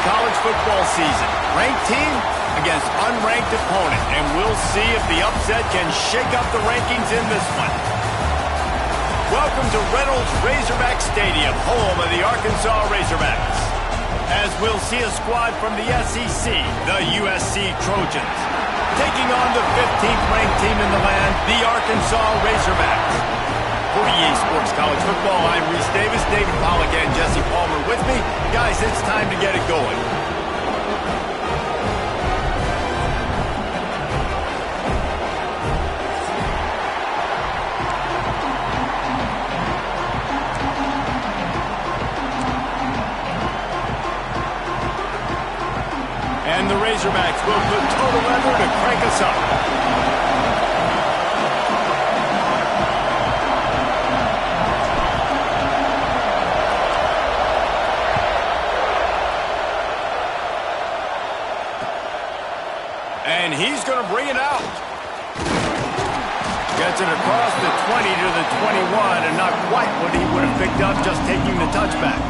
college football season. Ranked team against unranked opponent, and we'll see if the upset can shake up the rankings in this one. Welcome to Reynolds Razorback Stadium, home of the Arkansas Razorbacks. As we'll see a squad from the SEC, the USC Trojans, taking on the 15th ranked team in the land, the Arkansas Razorbacks. For EA Sports College Football, I'm Reese Davis, David Pollack, and Jesse Palmer with me. Guys, it's time to get it going. And the Razorbacks will put total effort to crank us up. And he's going to bring it out. Gets it across the 20 to the 21, and not quite what he would have picked up just taking the touchback.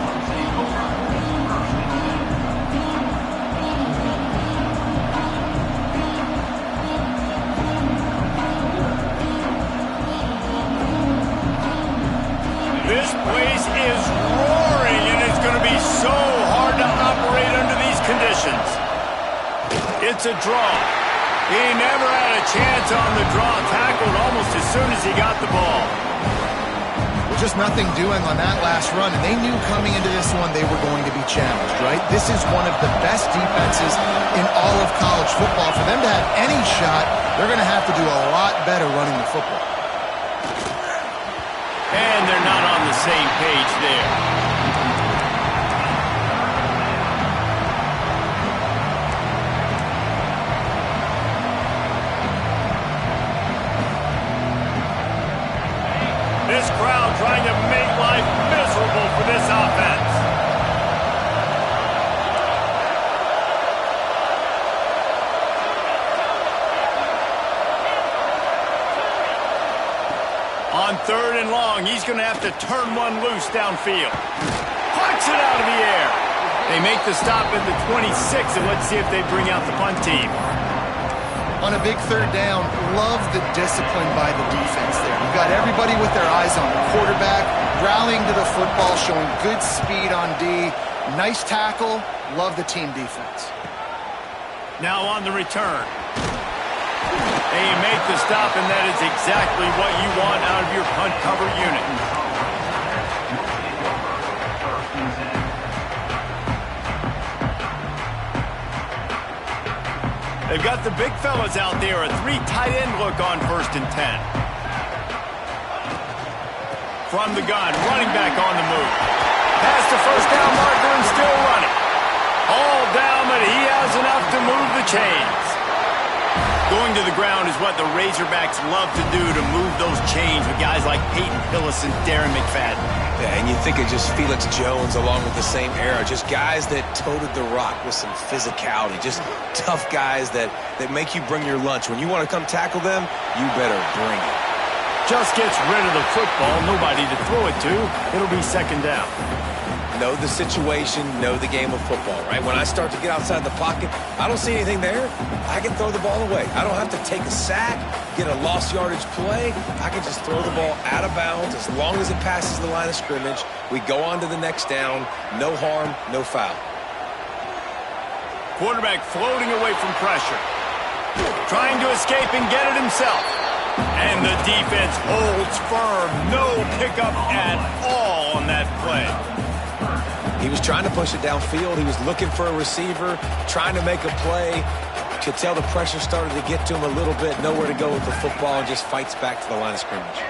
This place is roaring, and it's going to be so hard to operate under these conditions. It's a draw. He never had a chance on the draw. Tackled almost as soon as he got the ball. Just nothing doing on that last run, and they knew coming into this one they were going to be challenged, right? This is one of the best defenses in all of college football. For them to have any shot, they're going to have to do a lot better running the football. And they're not on the same page there. This crowd trying to make life miserable for this offense. On 3rd and long, he's going to have to turn one loose downfield. Pucks it out of the air. They make the stop at the 26, and let's see if they bring out the punt team. On a big 3rd down, love the discipline by the defense there. You've got everybody with their eyes on the quarterback, rallying to the football, showing good speed on D. Nice tackle. Love the team defense. Now on the return. They make the stop, and that is exactly what you want out of your punt cover unit. They've got the big fellas out there, a 3 tight end look on 1st and 10. From the gun, running back on the move. Past the 1st down marker and still running. All down, but he has enough to move the chains. Going to the ground is what the Razorbacks love to do, to move those chains with guys like Peyton Hillis and Darren McFadden. Yeah, and you think of just Felix Jones along with the same era, just guys that toted the rock with some physicality, just tough guys that make you bring your lunch. When you want to come tackle them, you better bring it. Just gets rid of the football, nobody to throw it to. It'll be 2nd down. Know the situation, know the game of football, right? When I start to get outside the pocket, I don't see anything there, I can throw the ball away. I don't have to take a sack, get a lost yardage play. I can just throw the ball out of bounds as long as it passes the line of scrimmage. We go on to the next down. No harm, no foul. Quarterback floating away from pressure. Trying to escape and get it himself. And the defense holds firm. No pickup at all on that play. He was trying to push it downfield. He was looking for a receiver, trying to make a play. Could tell the pressure started to get to him a little bit. Nowhere to go with the football, and just fights back to the line of scrimmage.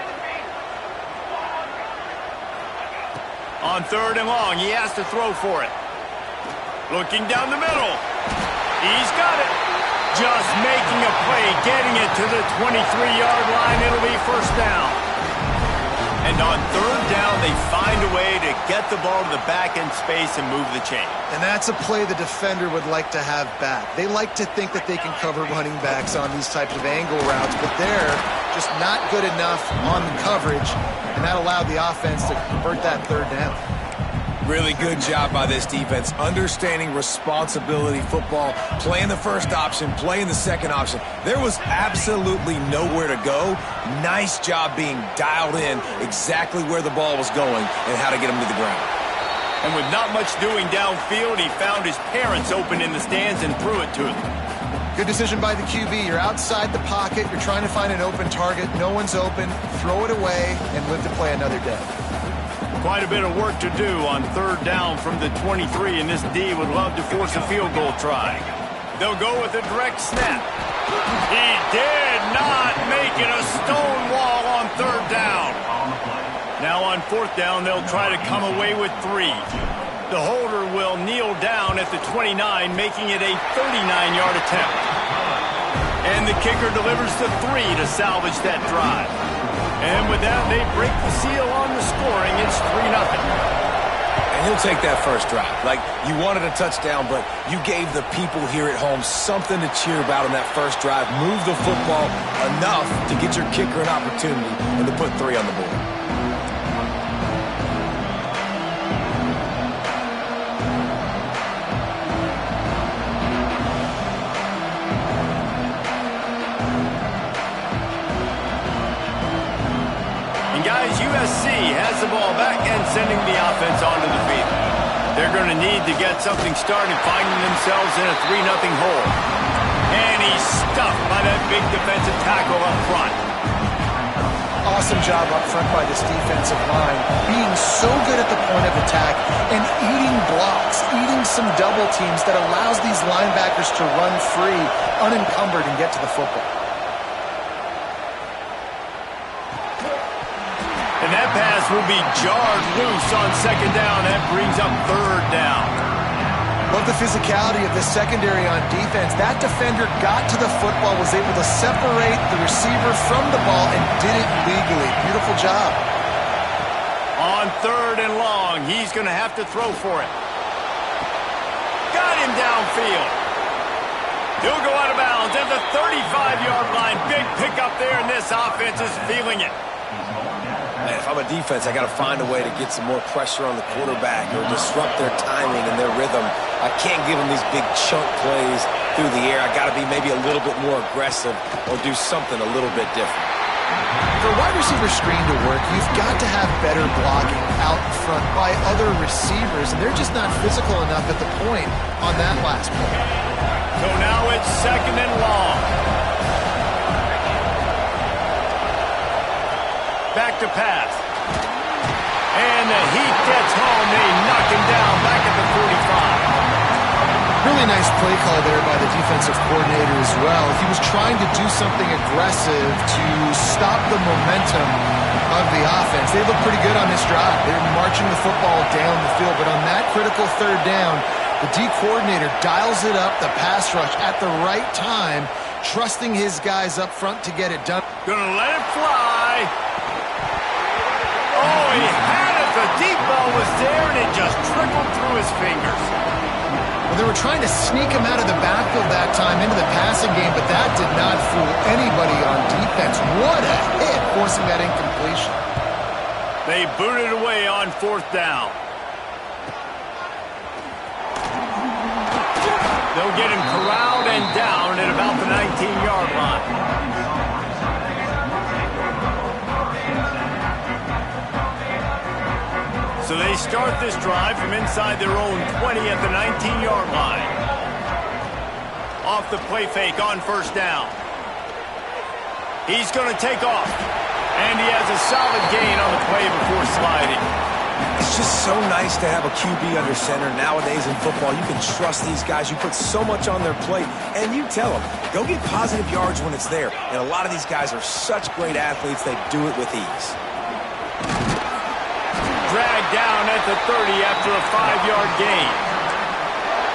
On 3rd and long, he has to throw for it. Looking down the middle. He's got it. Just making a play, getting it to the 23-yard line. It'll be 1st down. And on 3rd down, they find a way to get the ball to the back end space and move the chain. And that's a play the defender would like to have back. They like to think that they can cover running backs on these types of angle routes, but they're just not good enough on the coverage, and that allowed the offense to convert that 3rd down. Really good job by this defense, understanding responsibility football, playing the first option, playing the second option. There was absolutely nowhere to go. Nice job being dialed in exactly where the ball was going and how to get him to the ground. And with not much doing downfield, he found his parents open in the stands and threw it to them. Good decision by the QB. You're outside the pocket. You're trying to find an open target. No one's open. Throw it away and live to play another day. Quite a bit of work to do on third down from the 23, and this D would love to force a field goal try. They'll go with a direct snap. He did not make it a stone wall on third down. Now on fourth down, they'll try to come away with 3. The holder will kneel down at the 29, making it a 39-yard attempt. And the kicker delivers the 3 to salvage that drive. And with that, they break the seal on the scoring. It's 3-0. And he'll take that first drive. Like, you wanted a touchdown, but you gave the people here at home something to cheer about in that first drive. Move the football enough to get your kicker an opportunity and to put 3 on the board. USC has the ball back and sending the offense onto the field. They're going to need to get something started, finding themselves in a 3-0 hole. And he's stuffed by that big defensive tackle up front. Awesome job up front by this defensive line, being so good at the point of attack and eating blocks, eating some double teams that allows these linebackers to run free, unencumbered, and get to the football. And that pass will be jarred loose on second down. That brings up third down. Love the physicality of the secondary on defense. That defender got to the football, was able to separate the receiver from the ball, and did it legally. Beautiful job. On third and long, he's going to have to throw for it. Got him downfield. He'll go out of bounds at the 35-yard line. Big pickup there, and this offense is feeling it. Man, if I'm a defense, I got to find a way to get some more pressure on the quarterback or disrupt their timing and their rhythm. I can't give them these big chunk plays through the air. I got to be maybe a little bit more aggressive or do something a little bit different. For a wide receiver screen to work, you've got to have better blocking out in front by other receivers, and they're just not physical enough at the point on that last play. So now it's second and long. Back to pass. And the heat gets home. They knock him down back at the 45. Really nice play call there by the defensive coordinator as well. He was trying to do something aggressive to stop the momentum of the offense. They look pretty good on this drive. They're marching the football down the field. But on that critical third down, the D coordinator dials it up, the pass rush at the right time, trusting his guys up front to get it done. Gonna let it fly. Oh, he had it. The deep ball was there, and it just trickled through his fingers. Well, they were trying to sneak him out of the backfield that time into the passing game, but that did not fool anybody on defense. What a hit, forcing that incompletion. They booted away on fourth down. They'll get him corralled and down at about the 19-yard line. So they start this drive from inside their own 20 at the 19-yard line. Off the play fake on first down. He's going to take off. And he has a solid gain on the play before sliding. It's just so nice to have a QB under center. Nowadays in football, you can trust these guys. You put so much on their plate, and you tell them, go get positive yards when it's there. And a lot of these guys are such great athletes, they do it with ease. Dragged down at the 30 after a 5-yard gain.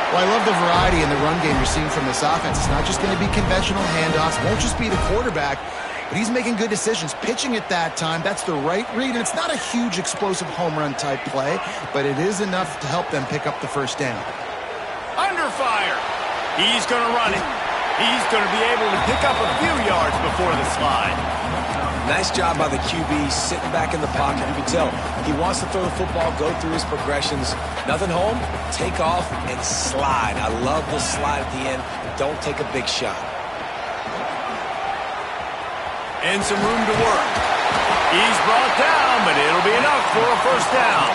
Well, I love the variety in the run game you're seeing from this offense. It's not just going to be conventional handoffs. It won't just be the quarterback, but he's making good decisions. Pitching at that time, that's the right read, and it's not a huge explosive home run type play, but it is enough to help them pick up the first down. Under fire. He's going to run it. He's going to be able to pick up a few yards before the slide. Nice job by the QB sitting back in the pocket. You can tell he wants to throw the football, go through his progressions. Nothing home, take off, and slide. I love the slide at the end. Don't take a big shot. And some room to work. He's brought down, but it'll be enough for a first down.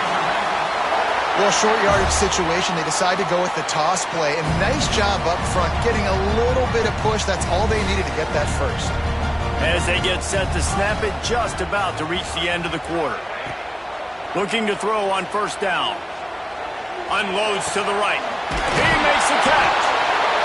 Well, short yardage situation, they decide to go with the toss play. And nice job up front, getting a little bit of push. That's all they needed to get that first. As they get set to snap it, just about to reach the end of the quarter. Looking to throw on first down. Unloads to the right. He makes the catch.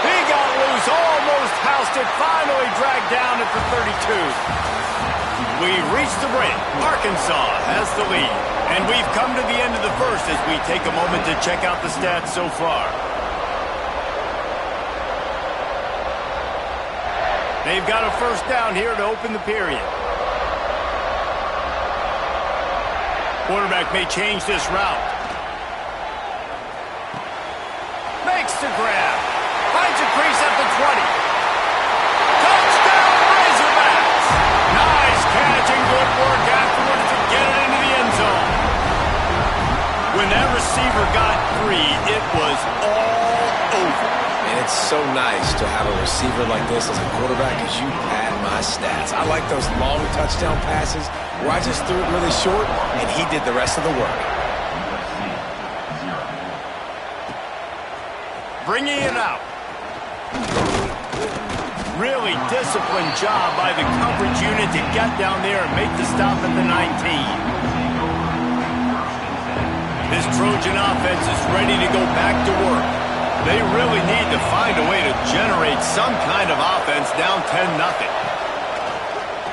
He got loose, almost housed it, finally dragged down at the 32. We reached the break. Arkansas has the lead. And we've come to the end of the first as we take a moment to check out the stats so far. They've got a first down here to open the period. Quarterback may change this route. Makes the grab. Finds a crease at the 20. Touchdown, Razorbacks! Nice catch and good work afterwards to get it into the end zone. When that receiver got free, it was all over. And it's so nice to have a receiver like this as a quarterback because you pad my stats. I like those long touchdown passes where I just threw it really short and he did the rest of the work. Bringing it out. Really disciplined job by the coverage unit to get down there and make the stop at the 19. This Trojan offense is ready to go back to work. They really need to find a way to generate some kind of offense down 10-0.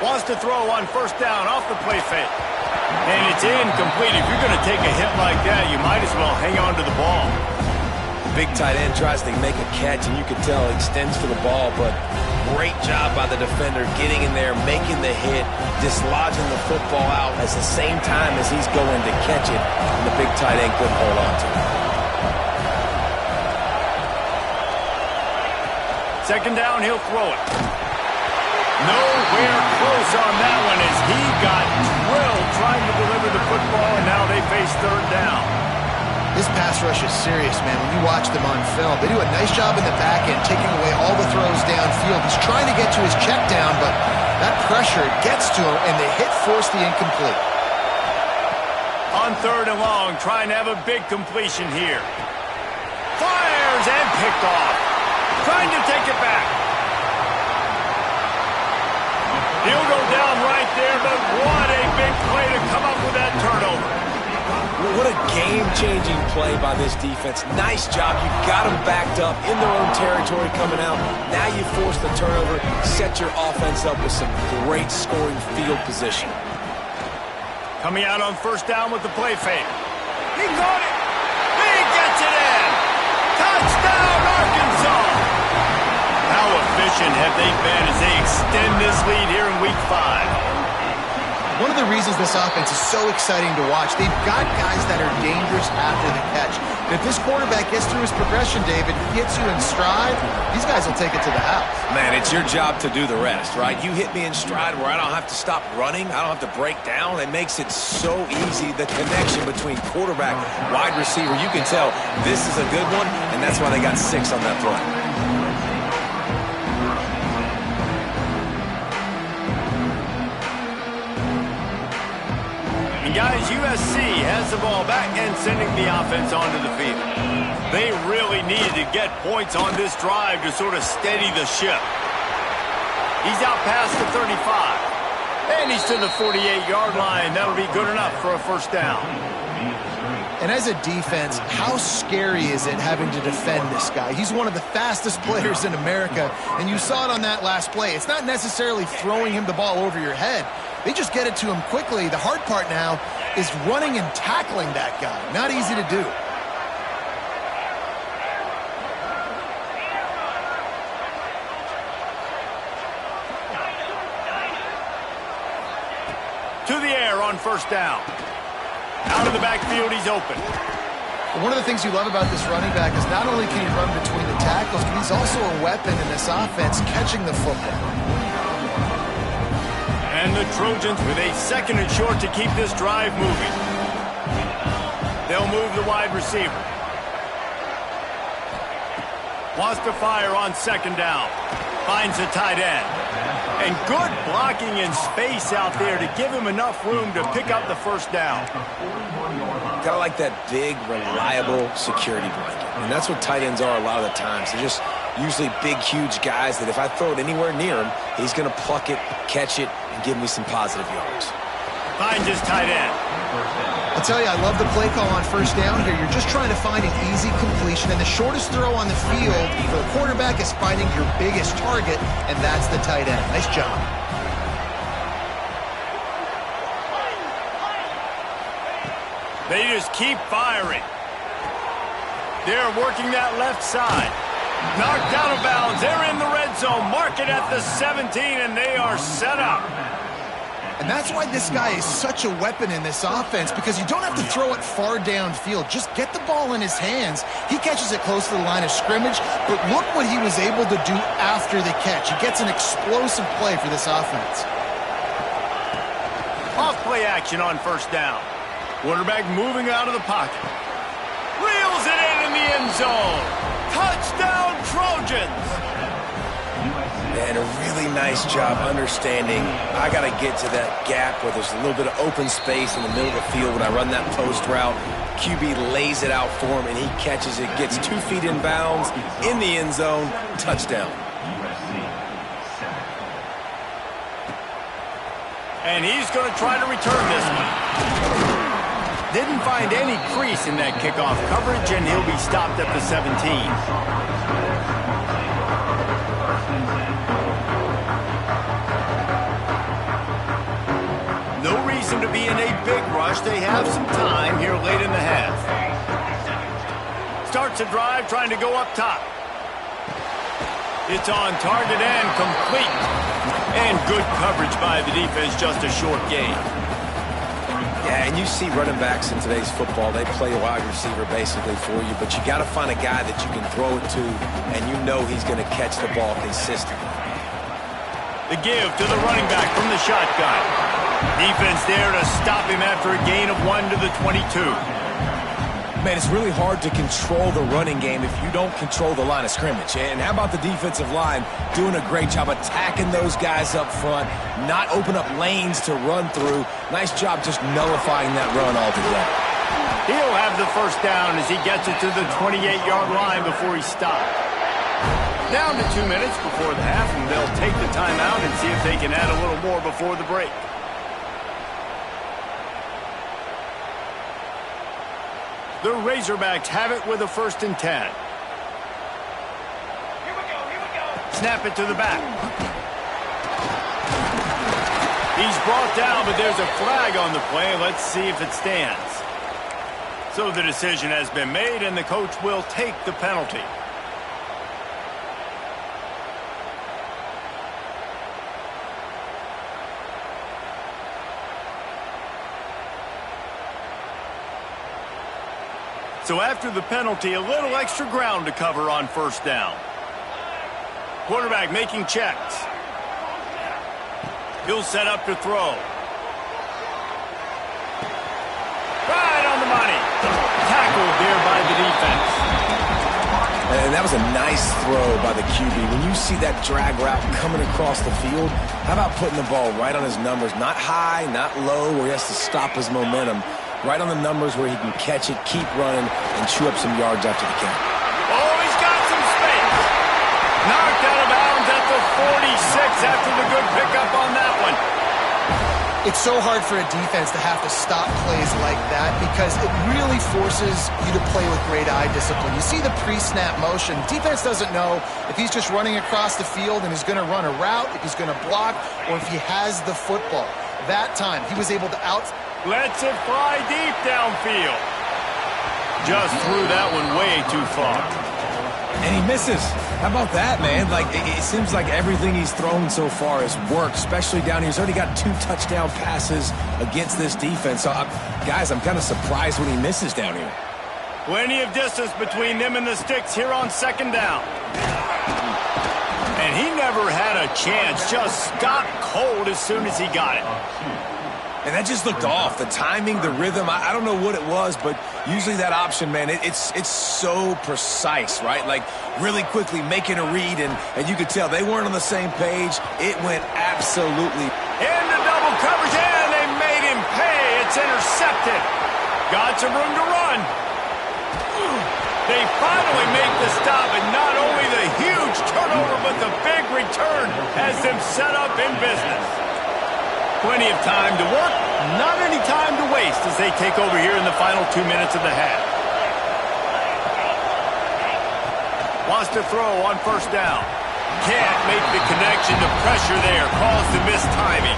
Wants to throw on first down off the play fake. And it's incomplete. If you're going to take a hit like that, you might as well hang on to the ball. Big tight end tries to make a catch, and you can tell he extends for the ball, but great job by the defender getting in there, making the hit, dislodging the football out at the same time as he's going to catch it, and the big tight end couldn't hold on to it. Second down, he'll throw it. Nowhere close on that one as he got drilled trying to deliver the football, and now they face third down. This pass rush is serious, man. When you watch them on film, they do a nice job in the back end, taking away all the throws downfield. He's trying to get to his check down, but that pressure gets to him, and the hit forced the incomplete. On third and long, trying to have a big completion here. Fires and picked off. Trying to take it back. He'll go down right there, but what a big play to come up with that turnover. What a game-changing play by this defense. Nice job. You got them backed up in their own territory coming out. Now you force the turnover, set your offense up with some great scoring field position. Coming out on first down with the play fake. He got it. He gets it in. Touchdown, Arkansas. How efficient have they been as they extend this lead here in Week 5? One of the reasons this offense is so exciting to watch, they've got guys that are dangerous after the catch. And if this quarterback gets through his progression, David, gets you in stride, these guys will take it to the house. Man, it's your job to do the rest, right? You hit me in stride where I don't have to stop running. I don't have to break down. It makes it so easy. The connection between quarterback, wide receiver, you can tell this is a good one, and that's why they got 6 on that play. Guys, USC has the ball back and sending the offense onto the field. They really needed to get points on this drive to sort of steady the ship. He's out past the 35. And he's to the 48-yard line. That'll be good enough for a first down. And as a defense, how scary is it having to defend this guy? He's one of the fastest players in America, and you saw it on that last play. It's not necessarily throwing him the ball over your head. They just get it to him quickly. The hard part now is running and tackling that guy. Not easy to do. To the air on first down. Out of the backfield, he's open. One of the things you love about this running back is not only can he run between the tackles, but he's also a weapon in this offense, catching the football. And the Trojans with a second and short to keep this drive moving. They'll move the wide receiver. Wants to fire on second down. Finds a tight end. And good blocking in space out there to give him enough room to pick up the first down. Kind of like that big, reliable security blanket. And that's what tight ends are a lot of the times. They're just usually big, huge guys that if I throw it anywhere near him, he's going to pluck it, catch it, and give me some positive yards. Finds his tight end. I'll tell you, I love the play call on first down here. You're just trying to find an easy completion, and the shortest throw on the field for the quarterback is finding your biggest target, and that's the tight end. Nice job. They just keep firing. They're working that left side. Knocked out of bounds. They're in the red zone. Mark it at the 17, and they are set up. And that's why this guy is such a weapon in this offense, because you don't have to throw it far downfield. Just get the ball in his hands. He catches it close to the line of scrimmage, but look what he was able to do after the catch. He gets an explosive play for this offense. Off play action on first down. Quarterback moving out of the pocket. Reels it in the end zone. Touchdown, Trojans. And a really nice job understanding I got to get to that gap where there's a little bit of open space in the middle of the field when I run that post route. QB lays it out for him, and he catches it, gets 2 feet in bounds, in the end zone, touchdown. And he's going to try to return this one. Didn't find any crease in that kickoff coverage, and he'll be stopped at the 17. No reason to be in a big rush. They have some time here late in the half. Starts a drive trying to go up top. It's on target and complete. And good coverage by the defense, just a short gain. Yeah, and you see running backs in today's football, they play a wide receiver basically for you, but you got to find a guy that you can throw it to, and you know he's going to catch the ball consistently. The give to the running back from the shotgun. Defense there to stop him after a gain of 1 to the 22. Man, it's really hard to control the running game if you don't control the line of scrimmage. And how about the defensive line doing a great job attacking those guys up front, not open up lanes to run through. Nice job just nullifying that run altogether. He'll have the first down as he gets it to the 28-yard line before he stopped. Down to 2 minutes before the half, and they'll take the timeout and see if they can add a little more before the break. The Razorbacks have it with a 1st and 10. Here we go. Snap it to the back. He's brought down, but there's a flag on the play. Let's see if it stands. So the decision has been made, and the coach will take the penalty. So after the penalty, a little extra ground to cover on first down. Quarterback making checks. He'll set up to throw. Right on the money. Tackled there by the defense. And that was a nice throw by the QB. When you see that drag route coming across the field, how about putting the ball right on his numbers? Not high, not low, where he has to stop his momentum. Right on the numbers where he can catch it, keep running, and chew up some yards after the catch. Oh, he's got some space. Knocked out of bounds at the 46 after the good pickup on that one. It's so hard for a defense to have to stop plays like that because it really forces you to play with great eye discipline. You see the pre-snap motion. Defense doesn't know if he's just running across the field and is going to run a route, if he's going to block, or if he has the football. That time, he was able to Lets it fly deep downfield. Just threw that one way too far. And he misses. How about that, man? Like, it seems like everything he's thrown so far has worked, especially down here. He's already got 2 touchdown passes against this defense. So, guys, I'm kind of surprised when he misses down here. Plenty of distance between them and the sticks here on second down. And he never had a chance. Just stopped cold as soon as he got it. And that just looked off. The timing, the rhythm, I don't know what it was, but usually that option, man, it's so precise, right? Like really quickly making a read, and you could tell they weren't on the same page. It went absolutely. Into double coverage, and they made him pay. It's intercepted. Got some room to run. They finally make the stop, and not only the huge turnover, but the big return has them set up in business. Plenty of time to work, not any time to waste as they take over here in the final 2 minutes of the half. Wants to throw on first down. Can't make the connection. The pressure there caused the missed timing.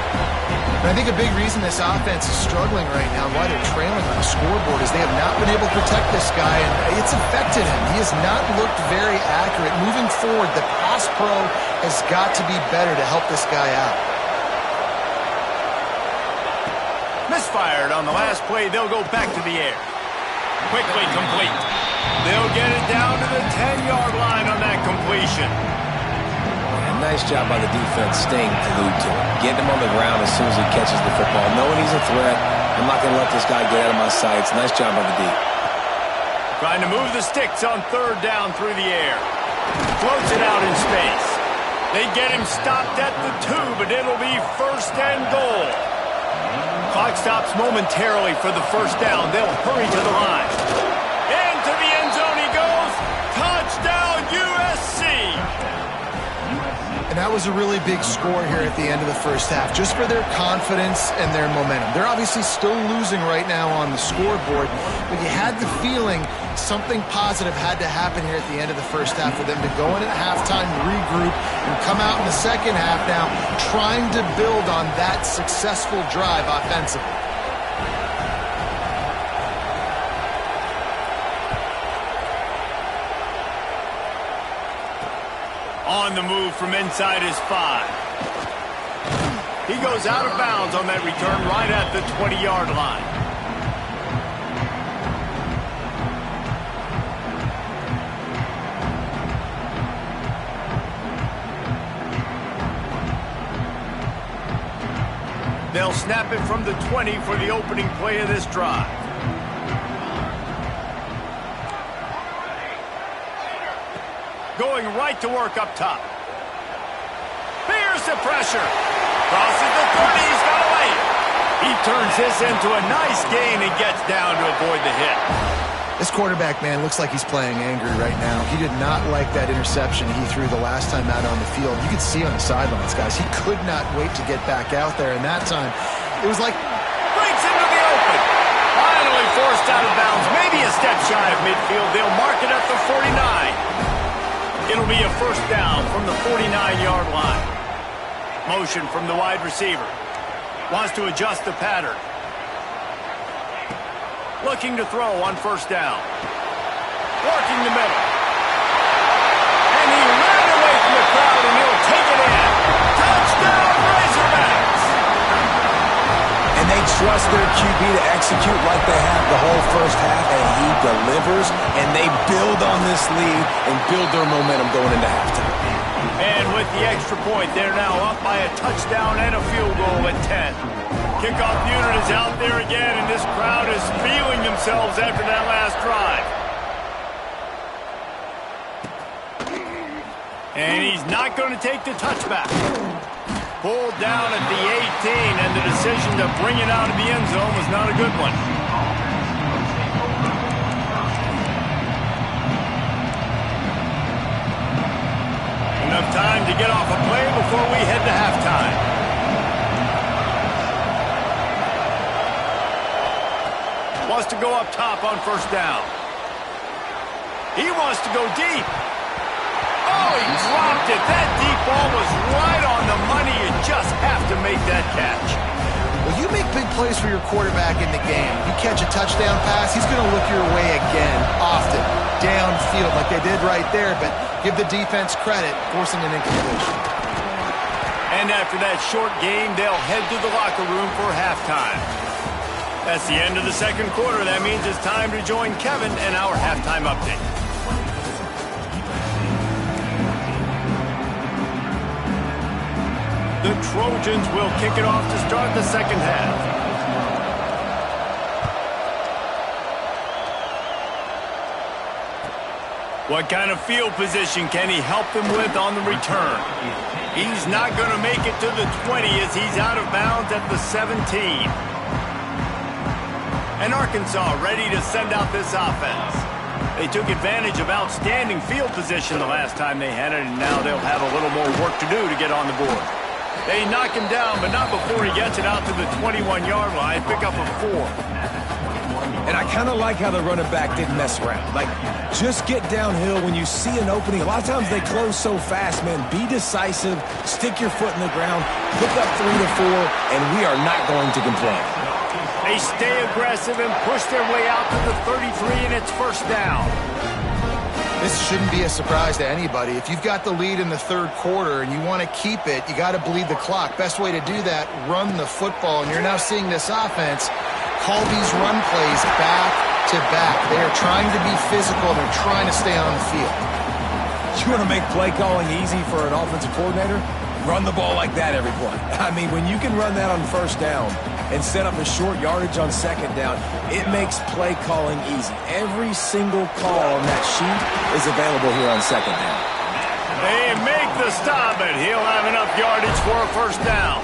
And I think a big reason this offense is struggling right now, why they're trailing on the scoreboard, is they have not been able to protect this guy, and it's affected him. He has not looked very accurate. Moving forward, the pass pro has got to be better to help this guy out. Misfired on the last play. They'll go back to the air. Quickly complete. They'll get it down to the 10-yard line on that completion. And nice job by the defense staying glued to him. Getting him on the ground as soon as he catches the football. Knowing he's a threat, I'm not going to let this guy get out of my sights. Nice job by the D. Trying to move the sticks on third down through the air. Floats it out in space. They get him stopped at the 2, but it'll be first and goal. Clock stops momentarily for the first down. They'll hurry to the line. Into the end zone he goes. Touchdown, USC! And that was a really big score here at the end of the first half, just for their confidence and their momentum. They're obviously still losing right now on the scoreboard, but you had the feeling something positive had to happen here at the end of the first half for them to go in at halftime, regroup, and come out in the second half now trying to build on that successful drive offensively. On the move from inside his 5. He goes out of bounds on that return right at the 20-yard line. They'll snap it from the 20 for the opening play of this drive. Going right to work up top. Fears the pressure. Crosses the 30. He's got away. He turns this into a nice gain and gets down to avoid the hit. This quarterback, man, looks like he's playing angry right now. He did not like that interception he threw the last time out on the field. You could see on the sidelines, guys. He could not wait to get back out there, and that time it was like... Breaks into the open. Finally forced out of bounds. Maybe a step shy of midfield. They'll mark it at the 49. It'll be a first down from the 49-yard line. Motion from the wide receiver. Wants to adjust the pattern. Looking to throw on first down. Working the middle. And he ran away from the crowd, and he'll take it in. Touchdown, Razorbacks! And they trust their QB to execute like they have the whole first half, and he delivers, and they build on this lead and build their momentum going into halftime. And with the extra point, they're now up by a touchdown and a field goal at 10. Kickoff unit is out there again, and this crowd is feeling themselves after that last drive. And he's not going to take the touchback. Pulled down at the 18, and the decision to bring it out of the end zone was not a good one. Enough time to get off a play before we head to halftime. Wants to go up top on first down. He wants to go deep. Oh, he dropped it. That deep ball was right on the money. You just have to make that catch. Well, you make big plays for your quarterback in the game. You catch a touchdown pass, he's going to look your way again, often, downfield like they did right there, but give the defense credit, forcing an incompletion. And after that short game, they'll head to the locker room for halftime. That's the end of the second quarter. That means it's time to join Kevin and our halftime update. The Trojans will kick it off to start the second half. What kind of field position can he help them with on the return? He's not going to make it to the 20 as he's out of bounds at the 17. And Arkansas ready to send out this offense. They took advantage of outstanding field position the last time they had it, and now they'll have a little more work to do to get on the board. They knock him down, but not before he gets it out to the 21-yard line. Pick up a 4. And I kind of like how the running back didn't mess around. Like, just get downhill when you see an opening. A lot of times they close so fast, man. Be decisive, stick your foot in the ground, pick up 3 to 4, and we are not going to complain. They stay aggressive and push their way out to the 33, and it's first down. This shouldn't be a surprise to anybody. If you've got the lead in the third quarter and you want to keep it, you got to bleed the clock. Best way to do that, run the football. And you're now seeing this offense call these run plays back to back. They are trying to be physical. They're trying to stay on the field. You want to make play calling easy for an offensive coordinator? Run the ball like that every play. I mean, when you can run that on first down and set up a short yardage on second down, it makes play calling easy. Every single call on that sheet is available here on second down. They make the stop, and he'll have enough yardage for a first down.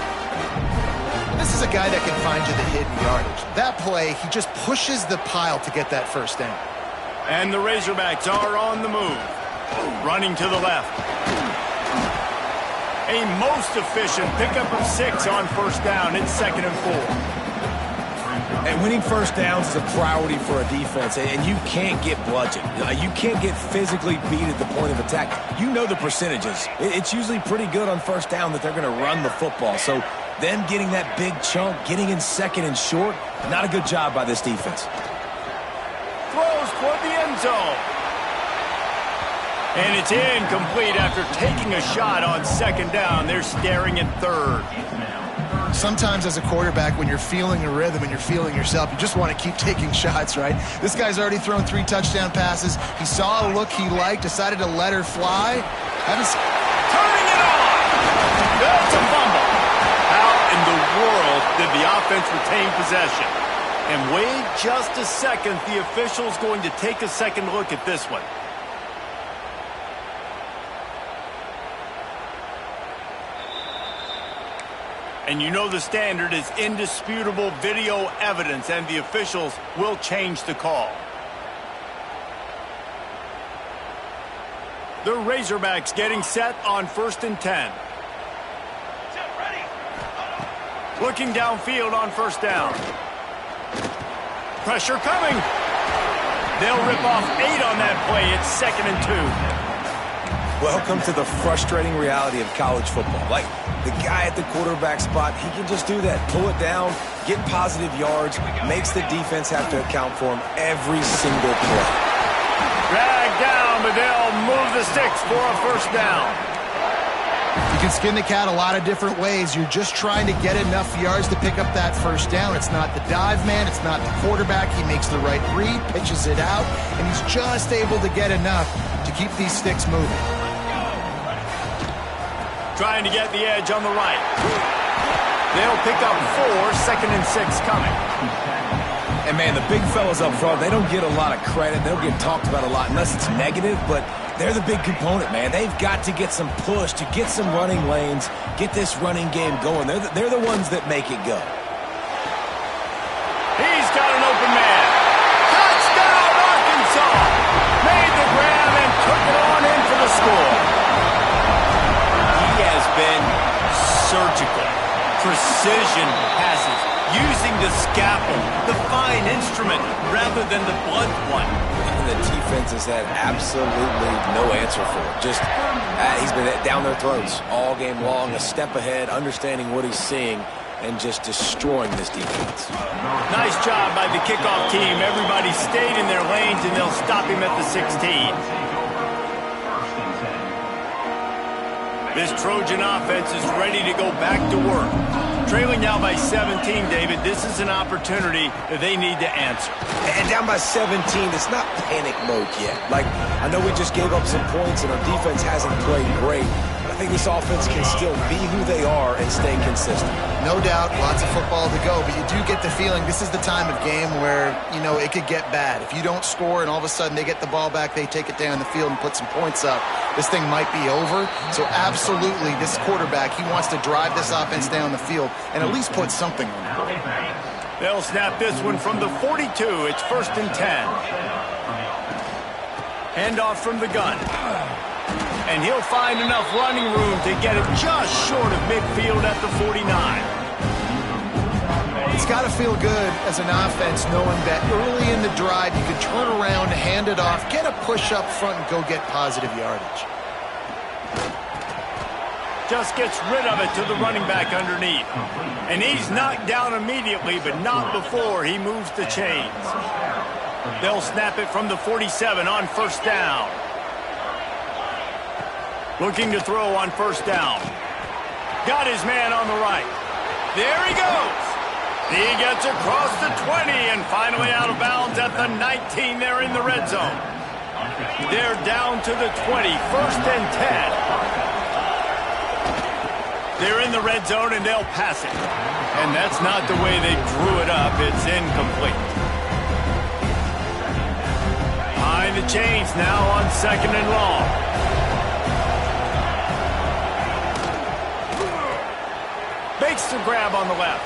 This is a guy that can find you the hidden yardage. That play, he just pushes the pile to get that first down. And the Razorbacks are on the move. Running to the left. A most efficient pickup of 6 on first down. It's 2nd and 4. And winning first downs is a priority for a defense, and you can't get bludgeoned. You can't get physically beat at the point of attack. You know the percentages. It's usually pretty good on first down that they're going to run the football. So them getting that big chunk, getting in 2nd and short, not a good job by this defense. Throws toward the end zone. And it's incomplete after taking a shot on 2nd down. They're staring at 3rd. Sometimes as a quarterback, when you're feeling a rhythm and you're feeling yourself, you just want to keep taking shots, right? This guy's already thrown 3 touchdown passes. He saw a look he liked, decided to let her fly. Turning it on! That's a fumble. How in the world did the offense retain possession? And wait just a second. The official's going to take a second look at this one. And you know the standard is indisputable video evidence, and the officials will change the call. The Razorbacks getting set on 1st and 10. Looking downfield on first down. Pressure coming. They'll rip off 8 on that play. It's 2nd and 2. Welcome to the frustrating reality of college football. Like, the guy at the quarterback spot, he can just do that. Pull it down, get positive yards, makes the defense have to account for him every single play. Drag down, but they'll move the sticks for a first down. You can skin the cat a lot of different ways. You're just trying to get enough yards to pick up that first down. It's not the dive man. It's not the quarterback. He makes the right read, pitches it out, and he's just able to get enough to keep these sticks moving. Trying to get the edge on the right. They'll pick up 4, 2nd and 6 coming. And, man, the big fellas up front, they don't get a lot of credit. They don't get talked about a lot unless it's negative, but they're the big component, man. They've got to get some push, to get some running lanes, get this running game going. They're the ones that make it go. He's got an open man. Touchdown, Arkansas! Made the grab and took it on in for the score. He has been surgical. Precision passes, using the scalpel, the fine instrument, rather than the blunt one. And the defense has had absolutely no answer for it. Just, he's been down their throats all game long, a step ahead, understanding what he's seeing, and just destroying this defense. Nice job by the kickoff team. Everybody stayed in their lanes, and they'll stop him at the 16. This Trojan offense is ready to go back to work. Trailing now by 17, David. This is an opportunity that they need to answer. And down by 17, it's not panic mode yet. Like, I know we just gave up some points and our defense hasn't played great. I think this offense can still be who they are and stay consistent. No doubt, lots of football to go, but you do get the feeling this is the time of game where, you know, it could get bad. If you don't score and all of a sudden they get the ball back, they take it down the field and put some points up, this thing might be over. So absolutely, this quarterback, he wants to drive this offense down the field and at least put something on it. They'll snap this one from the 42. It's 1st and 10. Handoff from the gun. And he'll find enough running room to get it just short of midfield at the 49. It's got to feel good as an offense knowing that early in the drive you can turn around, hand it off, get a push up front, and go get positive yardage. Just gets rid of it to the running back underneath. And he's knocked down immediately, but not before he moves the chains. They'll snap it from the 47 on 1st down. Looking to throw on 1st down. Got his man on the right. There he goes. He gets across the 20 and finally out of bounds at the 19 there in the red zone. They're down to the 20, 1st and 10. They're in the red zone and they'll pass it. And that's not the way they drew it up. It's incomplete. Behind the chains now on 2nd and long. Makes the grab on the left.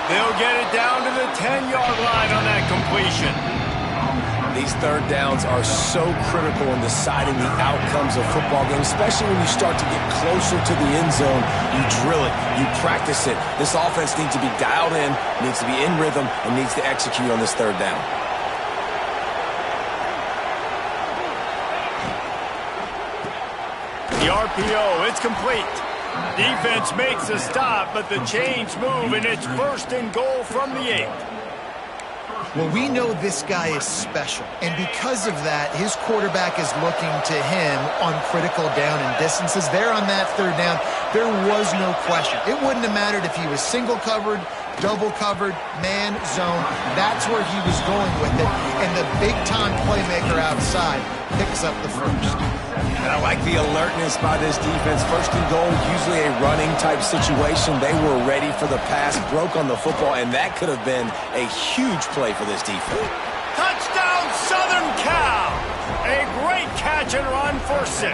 They'll get it down to the 10-yard line on that completion. These third downs are so critical in deciding the outcomes of football games, especially when you start to get closer to the end zone. You drill it, you practice it. This offense needs to be dialed in, needs to be in rhythm, and needs to execute on this third down. The RPO, it's complete. Defense makes a stop, but the chains move, and it's 1st and goal from the 8. Well, we know this guy is special, and because of that, his quarterback is looking to him on critical down and distances. There on that 3rd down, there was no question. It wouldn't have mattered if he was single covered, double covered, man, zone. That's where he was going with it, and the big-time playmaker outside picks up the 1st. And I like the alertness by this defense. 1st and goal, usually a running-type situation. They were ready for the pass, broke on the football, and that could have been a huge play for this defense. Touchdown, Southern Cal! A great catch and run for 6.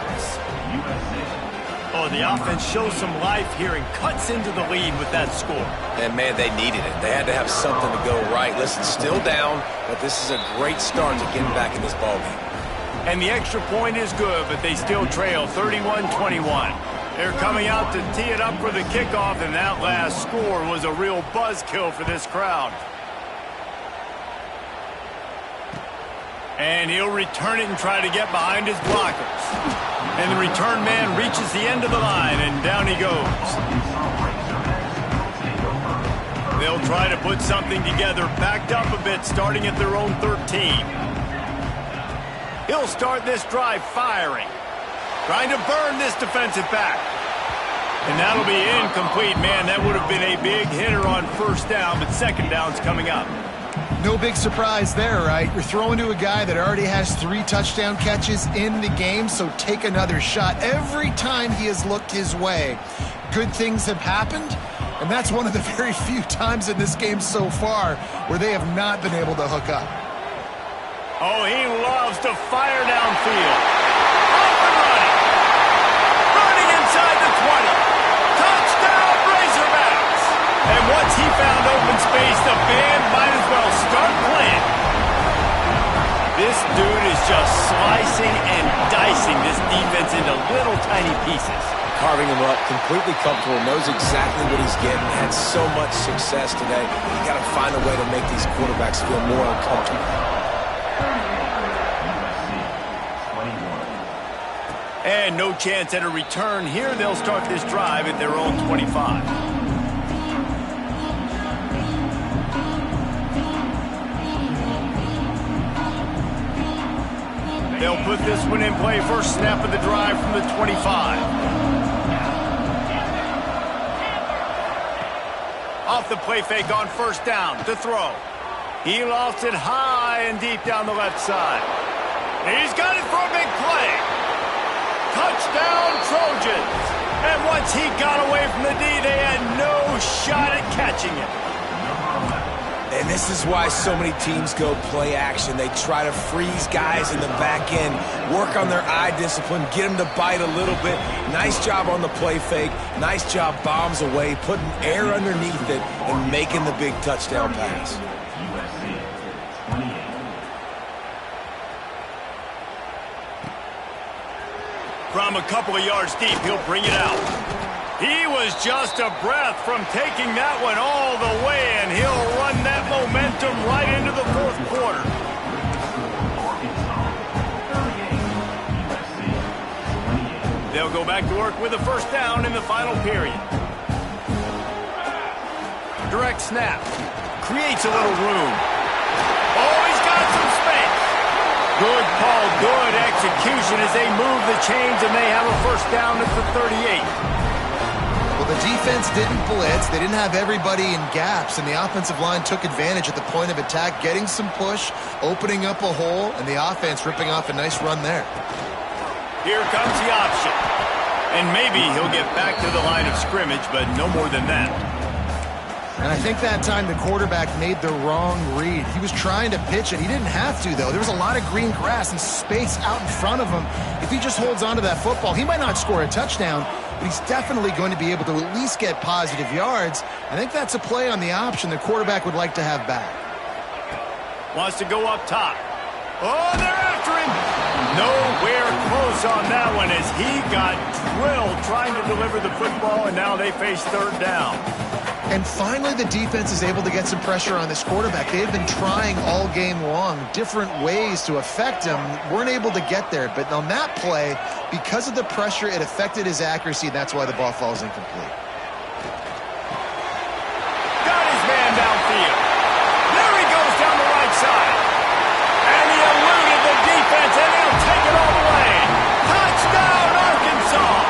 Oh, the offense shows some life here and cuts into the lead with that score. And, man, they needed it. They had to have something to go right. Listen, still down, but this is a great start to getting back in this ballgame. And the extra point is good, but they still trail 31-21. They're coming out to tee it up for the kickoff, and that last score was a real buzzkill for this crowd. And he'll return it and try to get behind his blockers. And the return man reaches the end of the line, and down he goes. They'll try to put something together, backed up a bit, starting at their own 13. He'll start this drive firing. Trying to burn this defensive back. And that'll be incomplete. Man, that would have been a big hitter on 1st down, but 2nd down's coming up. No big surprise there, right? You're throwing to a guy that already has 3 touchdown catches in the game, so take another shot. Every time he has looked his way, good things have happened, and that's one of the very few times in this game so far where they have not been able to hook up. Oh, he loves to fire downfield. Off and running. Running inside the 20. Touchdown, Razorbacks. And once he found open space, the band might as well start playing. This dude is just slicing and dicing this defense into little tiny pieces. Carving him up, completely comfortable, knows exactly what he's getting, had so much success today. You got to find a way to make these quarterbacks feel more uncomfortable. And no chance at a return here. They'll start this drive at their own 25. They'll put this one in play. First snap of the drive from the 25. off the play fake on first down to throw. He lofts it high and deep down the left side. He's got it for a big play. Touchdown, Trojans. And once he got away from the D, they had no shot at catching it. And this is why so many teams go play action. They try to freeze guys in the back end, work on their eye discipline, get them to bite a little bit. Nice job on the play fake. Nice job bombs away, putting air underneath it, and making the big touchdown pass. From a couple of yards deep, he'll bring it out. He was just a breath from taking that one all the way, and he'll run that momentum right into the fourth quarter. They'll go back to work with a first down in the final period. Direct snap. Creates a little room. Oh, he's got some space. Good call, good execution as they move the chains, and they have a first down at the 38. Well, the defense didn't blitz. They didn't have everybody in gaps, and the offensive line took advantage at the point of attack, getting some push, opening up a hole, and the offense ripping off a nice run there. Here comes the option. And maybe he'll get back to the line of scrimmage, but no more than that. And I think that time the quarterback made the wrong read. He was trying to pitch it. He didn't have to, though. There was a lot of green grass and space out in front of him. If he just holds on to that football, he might not score a touchdown, but he's definitely going to be able to at least get positive yards. I think that's a play on the option the quarterback would like to have back. Wants to go up top. Oh, they're after him. Nowhere close on that one as he got drilled trying to deliver the football, and now they face third down. And finally, the defense is able to get some pressure on this quarterback. They've been trying all game long different ways to affect him. Weren't able to get there. But on that play, because of the pressure, it affected his accuracy. That's why the ball falls incomplete. Got his man downfield. There he goes down the right side. And he eluded the defense, and he'll take it all the way. Touchdown, Arkansas.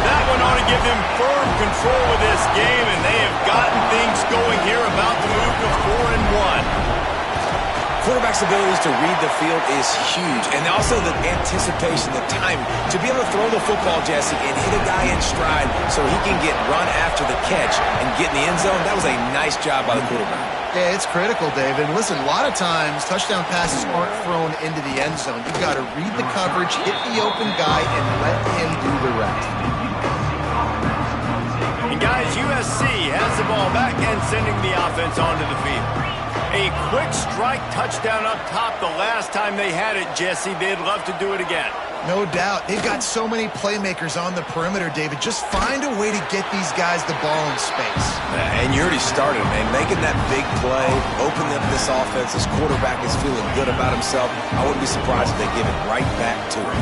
That one ought to give them firm control of this game, and they have gotten things going here, about to move to 4-1. Quarterback's abilities to read the field is huge, and also the anticipation, the timing. To be able to throw the football, Jesse, and hit a guy in stride so he can get run after the catch and get in the end zone, that was a nice job by the quarterback. Yeah, it's critical, David. Listen, a lot of times touchdown passes aren't thrown into the end zone. You've got to read the coverage, hit the open guy, and let him do the rest. And guys, USC has the ball back and sending the offense onto the field. A quick strike touchdown up top the last time they had it, Jesse. They'd love to do it again. No doubt. They've got so many playmakers on the perimeter, David. Just find a way to get these guys the ball in space. And you already started, man. Making that big play, opening up this offense. This quarterback is feeling good about himself. I wouldn't be surprised if they give it right back to him.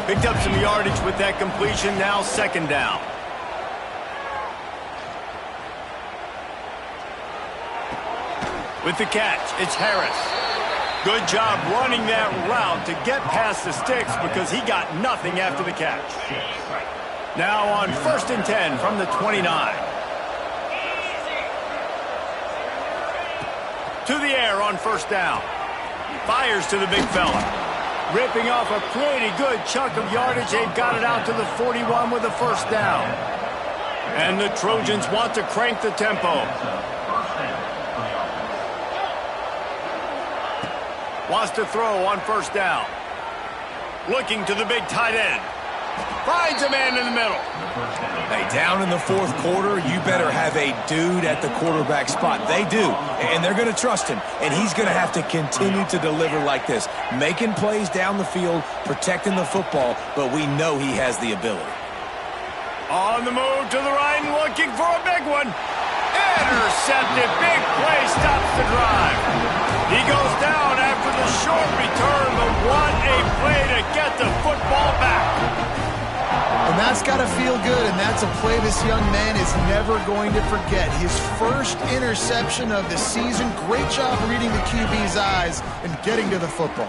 Picked up some yardage with that completion. Now second down. With the catch, it's Harris. Good job running that route to get past the sticks because he got nothing after the catch. Now on 1st and 10 from the 29. To the air on first down. Fires to the big fella. Ripping off a pretty good chunk of yardage. They've got it out to the 41 with a first down. And the Trojans want to crank the tempo. Wants to throw on first down. Looking to the big tight end. Finds a man in the middle. Hey, down in the fourth quarter, you better have a dude at the quarterback spot. They do, and they're going to trust him. And he's going to have to continue to deliver like this. Making plays down the field, protecting the football, but we know he has the ability. On the move to the right and looking for a big one. Intercepted. Big play stops the drive. He goes down after the short return, but what a play to get the football back. And that's got to feel good, and that's a play this young man is never going to forget. His first interception of the season. Great job reading the QB's eyes and getting to the football.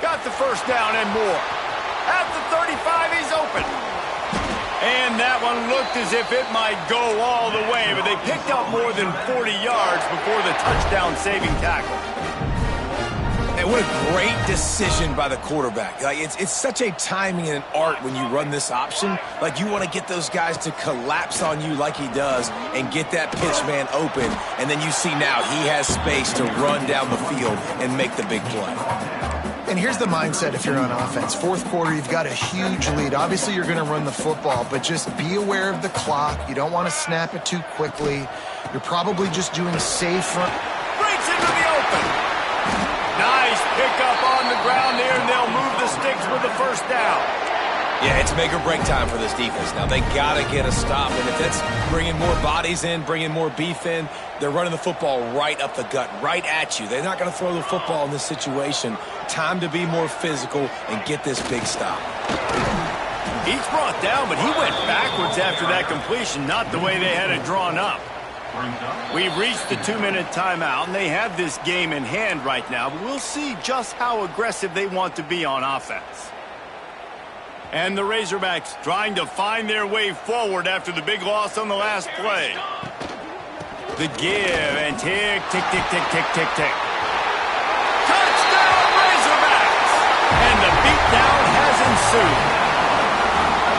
Got the first down and more. At the 35, he's open. And that one looked as if it might go all the way, but they picked up more than 40 yards before the touchdown-saving tackle. And what a great decision by the quarterback. Like it's such a timing and an art when you run this option. Like you want to get those guys to collapse on you like he does and get that pitch man open. And then you see now he has space to run down the field and make the big play. And here's the mindset if you're on offense. Fourth quarter, you've got a huge lead. Obviously, you're going to run the football, but just be aware of the clock. You don't want to snap it too quickly. You're probably just doing safe. Breaks into the open. Nice pickup on the ground there, and they'll move the sticks with the first down. Yeah, it's make or break time for this defense. Now, they got to get a stop, and if that's bringing more bodies in, bringing more beef in, they're running the football right up the gut, right at you. They're not going to throw the football in this situation. Time to be more physical and get this big stop. He's brought down, but he went backwards after that completion, not the way they had it drawn up. We've reached the 2-minute timeout, and they have this game in hand right now, but we'll see just how aggressive they want to be on offense. And the Razorbacks trying to find their way forward after the big loss on the last play. The give and tick, tick, tick, tick, tick, tick, tick. Touchdown Razorbacks! And the beatdown has ensued.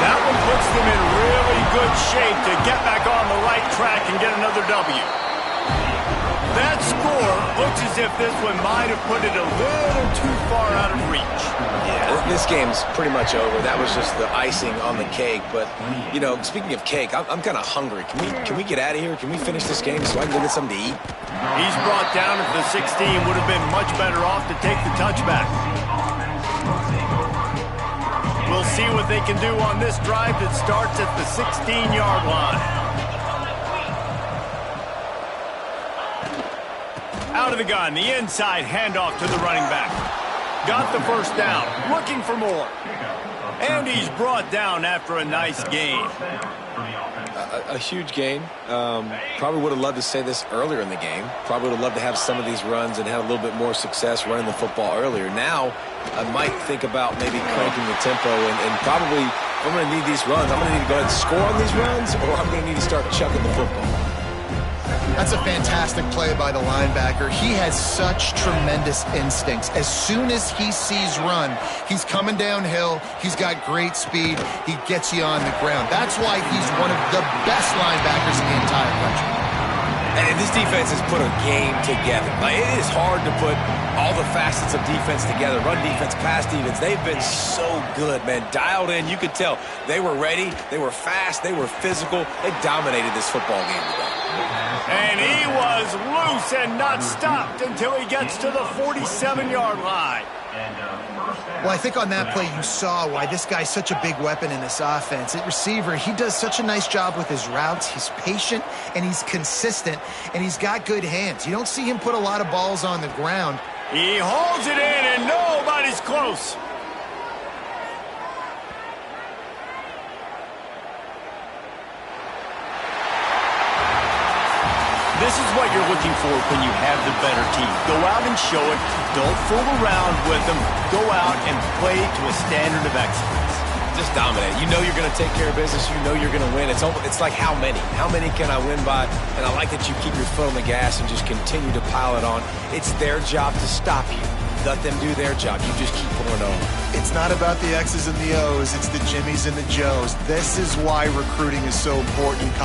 That one puts them in really good shape to get back on the right track and get another W. That score looks as if this one might have put it a little too far out of reach. Yeah, this game's pretty much over. That was just the icing on the cake. But, you know, speaking of cake, I'm kind of hungry. Can we get out of here? Can we finish this game so I can go get something to eat? He's brought down at the 16. Would have been much better off to take the touchback. We'll see what they can do on this drive that starts at the 16-yard line. Out of the gun, the inside handoff to the running back. Got the first down, looking for more. And he's brought down after a nice gain. A huge gain. Probably would have loved to say this earlier in the game. Probably would have loved to have some of these runs and have a little bit more success running the football earlier. Now, I might think about maybe cranking the tempo and probably, if I'm going to need these runs, I'm going to need to go ahead and score on these runs, or I'm going to need to start chucking the football. That's a fantastic play by the linebacker. He has such tremendous instincts. As soon as he sees run, he's coming downhill. He's got great speed. He gets you on the ground. That's why he's one of the best linebackers in the entire country. And this defense has put a game together. Like, it is hard to put all the facets of defense together. Run defense, pass defense. They've been so good, man. Dialed in. You could tell they were ready. They were fast. They were physical. They dominated this football game today. And he was loose and not stopped until he gets to the 47-yard line. Well, I think on that play you saw why this guy's such a big weapon in this offense. At receiver, he does such a nice job with his routes. He's patient, and he's consistent, and he's got good hands. You don't see him put a lot of balls on the ground. He holds it in, and nobody's close. This is what you're looking for when you have the better team. Go out and show it. Don't fool around with them. Go out and play to a standard of excellence. Just dominate. You know you're going to take care of business. You know you're going to win. It's like how many? How many can I win by? And I like that you keep your foot on the gas and just continue to pile it on. It's their job to stop you. Let them do their job. You just keep pouring on. It's not about the X's and the O's. It's the Jimmies and the Joes. This is why recruiting is so important in college.